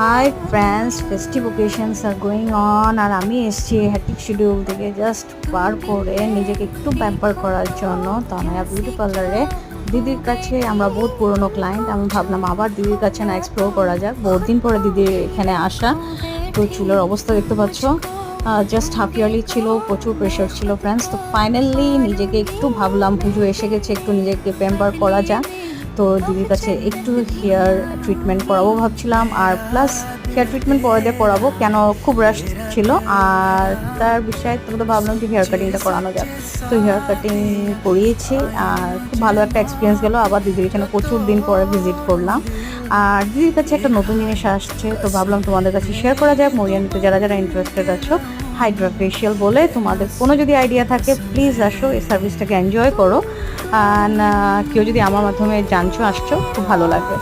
High friends, festive occasions are going on, আর আমি এসেছি হ্যাট্রিক শিডিউল থেকে জাস্ট বার করে নিজেকে একটু প্যাম্পার করার জন্য তনয়া বিউটি পার্লারে। দিদির কাছে আমরা বহুত পুরনো ক্লায়েন্ট, আমি ভাবলাম আবার দিদির কাছে না এক্সপ্লোর করা যাক, বহুত দিন পরে দিদির এখানে আসা। তো চুলের অবস্থা দেখতে পাচ্ছ, জাস্ট হাফ ইয়ারলি ছিল, প্রচুর প্রেশার ছিল ফ্রেন্ডস। তো ফাইনালি নিজেকে একটু ভাবলাম পুজো এসে গেছে, একটু নিজেকে প্যাম্পার করা যাক। তো দিদির কাছে একটু হেয়ার ট্রিটমেন্ট করাবো ভাবছিলাম, আর প্লাস হেয়ার ট্রিটমেন্ট পরে দিয়ে করাবো, কেন খুব রাশ ছিল। আর তার বিষয়ে তো ভাবলাম যে হেয়ার কাটিংটা করানো যাক। তো হেয়ার কাটিং করিয়েছি আর খুব ভালো একটা এক্সপিরিয়েন্স গেল। আবার দিদির এখানে প্রচুর দিন পরে ভিজিট করলাম, আর দিদির কাছে একটা নতুন জিনিস আসছে, তো ভাবলাম তোমাদের কাছে শেয়ার করা যায়। মরিয়ানিতে যারা যারা ইন্টারেস্টেড আছো, হাইড্রা ফেশিয়াল বলে, তোমাদের কোনো যদি আইডিয়া থাকে প্লিজ আসো, এই সার্ভিসটাকে এনজয় করো। কেউ যদি আমার মাধ্যমে জানছো আসছো, খুব ভালো লাগবে।